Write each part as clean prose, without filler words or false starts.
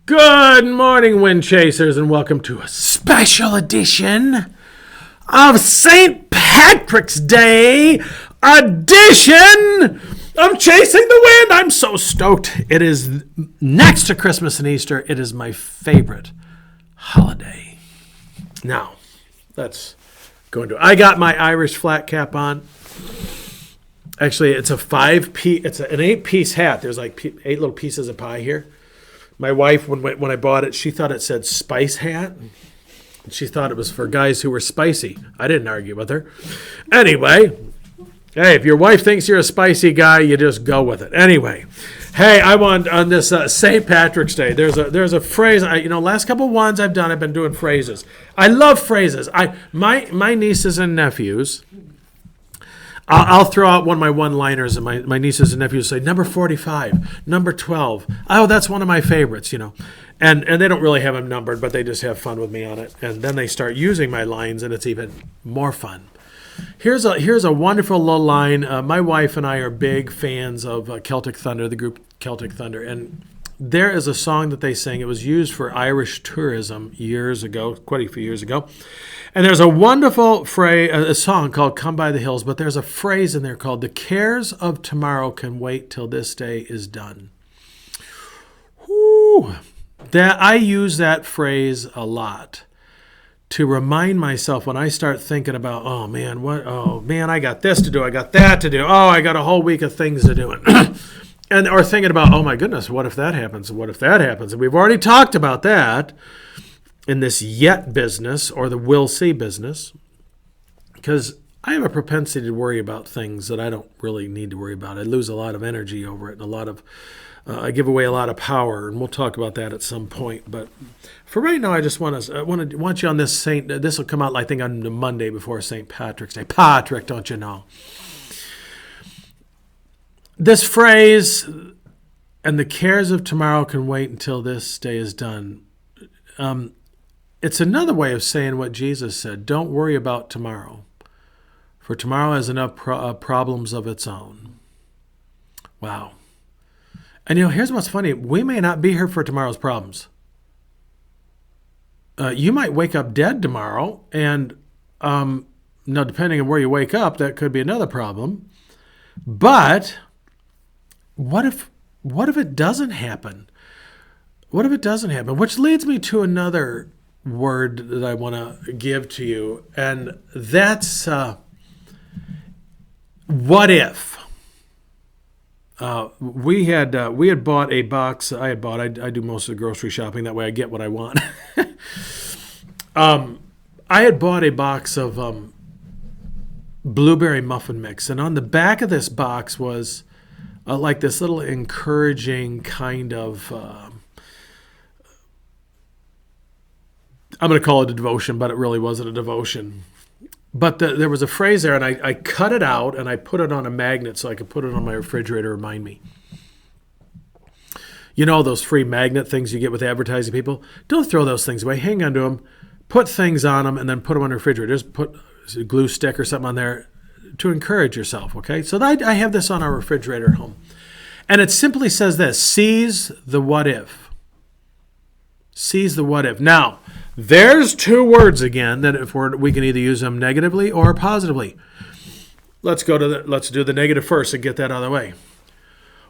Good morning, Wind Chasers, and welcome to a special edition of St. Patrick's Day edition of Chasing the Wind. I'm so stoked. It is next to Christmas and Easter. It is my favorite holiday. Now, let's go into it. I got my Irish flat cap on. Actually, it's a it's an 8-piece hat. There's like 8 little pieces of pie here. My wife, when I bought it, she thought it said spice hat. She thought it was for guys who were spicy. I didn't argue with her. Anyway, hey, if your wife thinks you're a spicy guy, you just go with it. Anyway, hey, I want on this St. Patrick's Day. There's a phrase. Last couple ones I've been doing phrases. I love phrases. My nieces and nephews. I'll throw out one of my one-liners, and my nieces and nephews say, number 45, number 12. Oh, that's one of my favorites, And they don't really have them numbered, but they just have fun with me on it. And then they start using my lines, and it's even more fun. Here's a wonderful little line. My wife and I are big fans of Celtic Thunder, the group Celtic Thunder. And there is a song that they sing. It was used for Irish tourism years ago, quite a few years ago. And there's a wonderful phrase, a song called Come By the Hills, but there's a phrase in there called The cares of tomorrow can wait till this day is done. Whew. That I use that phrase a lot to remind myself when I start thinking about, oh man, I got this to do, I got that to do, I got a whole week of things to do. Or thinking about, oh my goodness, what if that happens? What if that happens? And we've already talked about that in this yet business or the will see business, because I have a propensity to worry about things that I don't really need to worry about. I lose a lot of energy over it, and I give away a lot of power, and we'll talk about that at some point. But for right now, I just want you on this this will come out, I think, on the Monday before St. Patrick's Day. Patrick, don't you know? This phrase, and the cares of tomorrow can wait until this day is done. It's another way of saying what Jesus said. Don't worry about tomorrow, for tomorrow has enough problems of its own. Wow. And here's what's funny. We may not be here for tomorrow's problems. You might wake up dead tomorrow, and now depending on where you wake up, that could be another problem. But what if it doesn't happen? What if it doesn't happen? Which leads me to another word that I want to give to you, and that's what if. We had bought a box. I do most of the grocery shopping, that way I get what I want. I had bought a box of blueberry muffin mix, and on the back of this box was like this little encouraging kind of I'm going to call it a devotion, but it really wasn't a devotion. But there was a phrase there, and I cut it out, and I put it on a magnet so I could put it on my refrigerator to remind me. Those free magnet things you get with advertising people? Don't throw those things away. Hang on to them. Put things on them, and then put them on your refrigerator. Just put a glue stick or something on there to encourage yourself, okay? So I have this on our refrigerator at home. And it simply says this: seize the what if. Seize the what if. Now, there's 2 words again that we can either use them negatively or positively. Let's do the negative first and get that out of the way.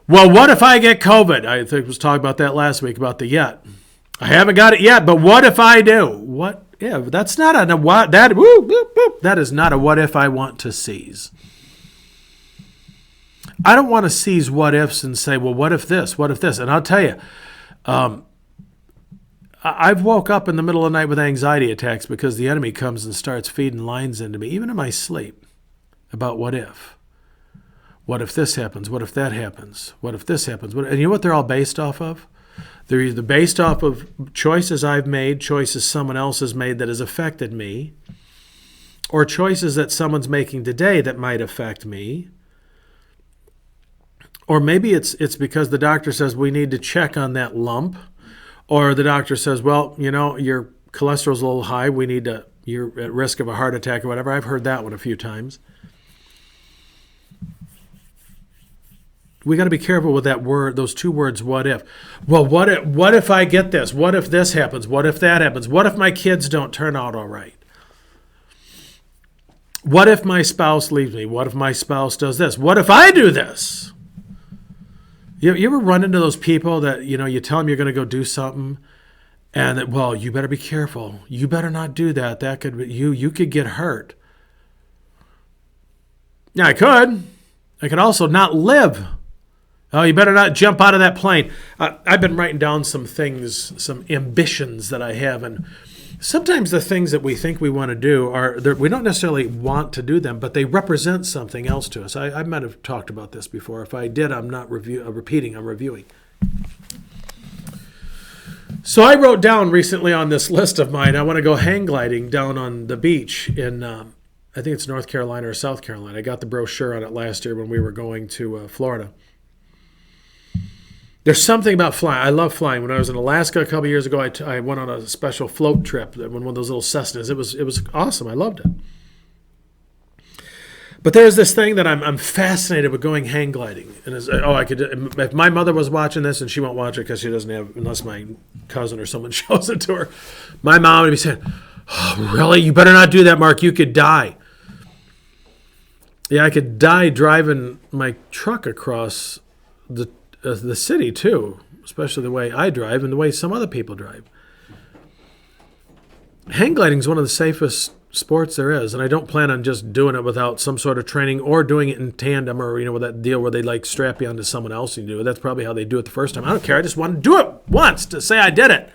Well, what if I get COVID? I think I was talking about that last week about the yet. I haven't got it yet, but what if I do? What if? That's not a what. That is not a what if I want to seize. I don't want to seize what ifs and say, well, what if this? What if this? And I'll tell you, I've woke up in the middle of the night with anxiety attacks because the enemy comes and starts feeding lines into me, even in my sleep, about what if. What if this happens? What if that happens? What if this happens? And you know what they're all based off of? They're either based off of choices I've made, choices someone else has made that has affected me, or choices that someone's making today that might affect me. Or maybe it's because the doctor says we need to check on that lump. Or the doctor says, well, your cholesterol's a little high. You're at risk of a heart attack or whatever. I've heard that one a few times. we got to be careful with that word, those two words, what if. Well, what if I get this? What if this happens? What if that happens? What if my kids don't turn out all right? What if my spouse leaves me? What if my spouse does this? What if I do this? You ever run into those people that, you tell them you're going to go do something and that, well, you better be careful. You better not do that. That could be, you could get hurt. Yeah, I could. I could also not live. Oh, you better not jump out of that plane. I've been writing down some things, some ambitions that I have, and sometimes the things that we think we want to do we don't necessarily want to do them, but they represent something else to us. I might have talked about this before. If I did, I'm not repeating, I'm reviewing. So I wrote down recently on this list of mine, I want to go hang gliding down on the beach in, I think it's North Carolina or South Carolina. I got the brochure on it last year when we were going to Florida. There's something about flying. I love flying. When I was in Alaska a couple years ago, I went on a special float trip, one of those little Cessnas. It was awesome. I loved it. But there's this thing that I'm fascinated with, going hang gliding. And I could. If my mother was watching this, and she won't watch it because she doesn't have, unless my cousin or someone shows it to her, my mom would be saying, "Oh, really? You better not do that, Mark. You could die." Yeah, I could die driving my truck across the city too, especially the way I drive and the way some other people drive. Hang gliding is one of the safest sports there is, and I don't plan on just doing it without some sort of training or doing it in tandem or with that deal where they strap you onto someone else and you do it. That's probably how they do it the first time. I don't care. I just want to do it once to say I did it.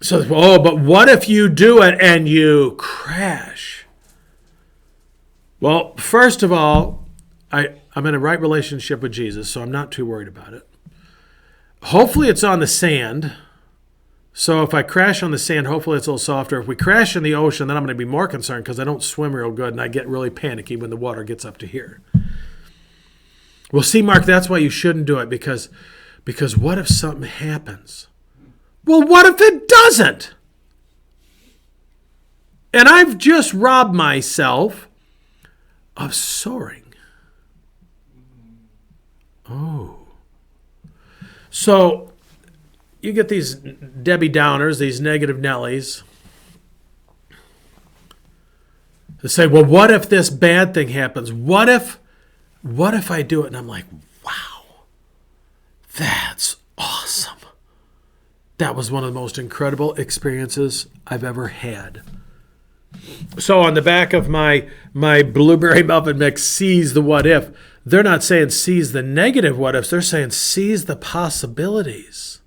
So, but what if you do it and you crash? Well, first of all, I'm in a right relationship with Jesus, so I'm not too worried about it. Hopefully it's on the sand. So if I crash on the sand, hopefully it's a little softer. If we crash in the ocean, then I'm going to be more concerned because I don't swim real good and I get really panicky when the water gets up to here. Well, see, Mark, that's why you shouldn't do it, because what if something happens? Well, what if it doesn't? And I've just robbed myself of soaring. Oh. So you get these Debbie Downers, these negative Nellies. They say, well, what if this bad thing happens? What if I do it? And I'm like, wow, that's awesome. That was one of the most incredible experiences I've ever had. So on the back of my blueberry muffin mix, seize the what if. They're not saying seize the negative what ifs. They're saying seize the possibilities.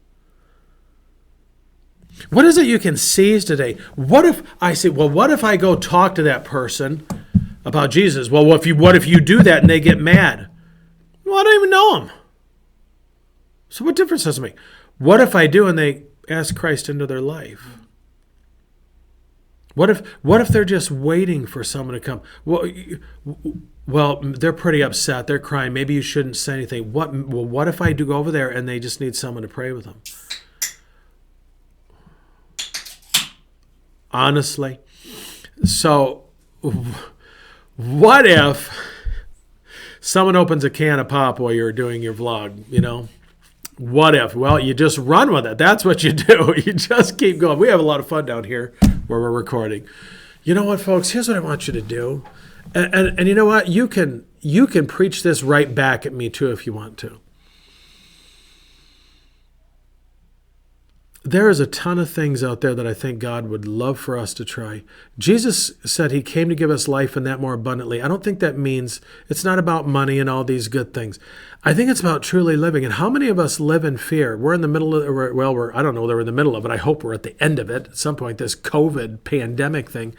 What is it you can seize today? What if I say, well, what if I go talk to that person about Jesus? Well, what if you do that and they get mad? Well, I don't even know them. So what difference does it make? What if I do and they ask Christ into their life? What if they're just waiting for someone to come? Well, they're pretty upset. They're crying. Maybe you shouldn't say anything. What if I do go over there and they just need someone to pray with them? Honestly. So what if someone opens a can of pop while you're doing your vlog, What if? Well, you just run with it. That's what you do. You just keep going. We have a lot of fun down here where we're recording. You know what, folks? Here's what I want you to do. And you know what? You can preach this right back at me too if you want to. There is a ton of things out there that I think God would love for us to try. Jesus said he came to give us life and that more abundantly. I don't think that means it's not about money and all these good things. I think it's about truly living. And how many of us live in fear? We're in the middle of, I don't know, they're in the middle of it. I hope we're at the end of it at some point, this COVID pandemic thing.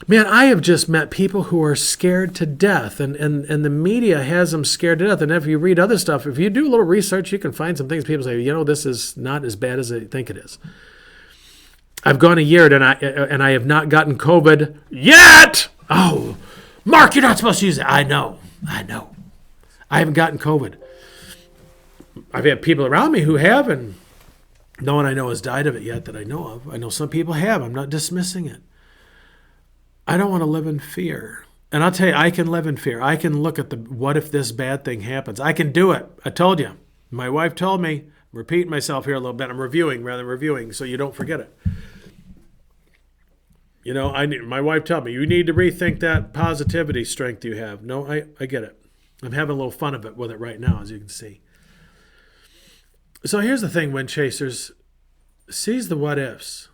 Man, I have just met people who are scared to death, and the media has them scared to death. And if you read other stuff, if you do a little research, you can find some things people say, this is not as bad as they think it is. I've gone a year and I have not gotten COVID yet. Oh, Mark, you're not supposed to use it. I know. I haven't gotten COVID. I've had people around me who have, and no one I know has died of it yet that I know of. I know some people have. I'm not dismissing it. I don't want to live in fear. And I'll tell you, I can live in fear. I can look at the what if this bad thing happens. I can do it. I told you. My wife told me. I'm repeating myself here a little bit. I'm reviewing rather than reviewing so you don't forget it. You know, my wife told me, you need to rethink that positivity strength you have. No, I get it. I'm having a little fun of it with it right now, as you can see. So here's the thing, Wind Chasers. Seize the what ifs.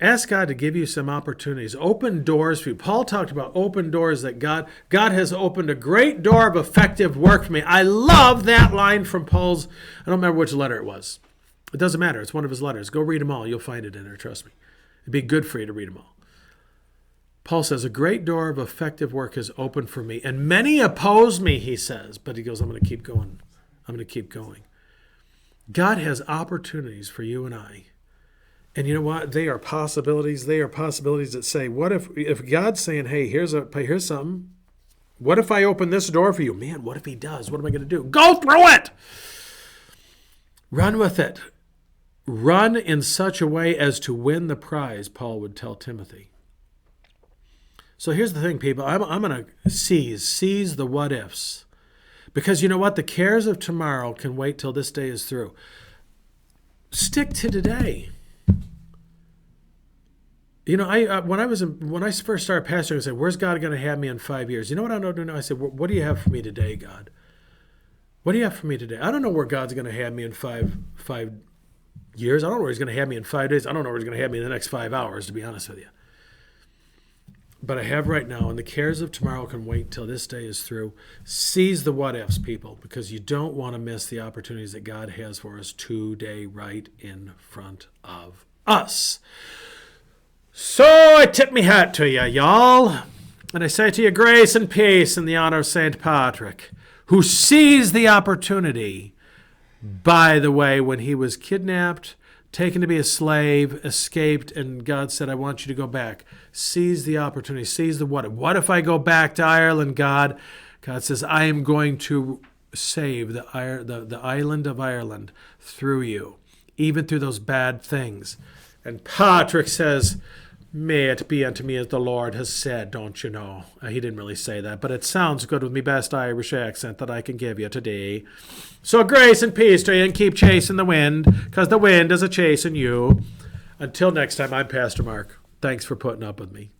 Ask God to give you some opportunities. Open doors for you. Paul talked about open doors that God has opened a great door of effective work for me. I love that line from Paul's, I don't remember which letter it was. It doesn't matter. It's one of his letters. Go read them all. You'll find it in there. Trust me. It'd be good for you to read them all. Paul says, a great door of effective work is open for me. And many oppose me, he says. But he goes, I'm going to keep going. I'm going to keep going. God has opportunities for you and I. And you know what? They are possibilities. They are possibilities that say, what if God's saying, hey, here's something. What if I open this door for you? Man, what if he does? What am I going to do? Go through it. Run with it. Run in such a way as to win the prize, Paul would tell Timothy. So here's the thing, people. I'm going to seize the what ifs. Because you know what? The cares of tomorrow can wait till this day is through. Stick to today. You know, when I first started pastoring, I said, where's God going to have me in 5 years? You know what I don't know? I said, what do you have for me today, God? What do you have for me today? I don't know where God's going to have me in five years. I don't know where he's going to have me in 5 days. I don't know where he's going to have me in the next 5 hours, to be honest with you. But I have right now, and the cares of tomorrow can wait till this day is through. Seize the what ifs, people, because you don't want to miss the opportunities that God has for us today right in front of us. So I tip me hat to you, y'all. And I say to you, grace and peace in the honor of St. Patrick, who seized the opportunity, by the way, when he was kidnapped, taken to be a slave, escaped, and God said, I want you to go back. Seize the opportunity. Seize the what if. What if I go back to Ireland, God? God says, I am going to save the island of Ireland through you, even through those bad things. And Patrick says, may it be unto me as the Lord has said, don't you know? He didn't really say that, but it sounds good with me best Irish accent that I can give you today. So grace and peace to you, and keep chasing the wind, because the wind is a chasing you. Until next time, I'm Pastor Mark. Thanks for putting up with me.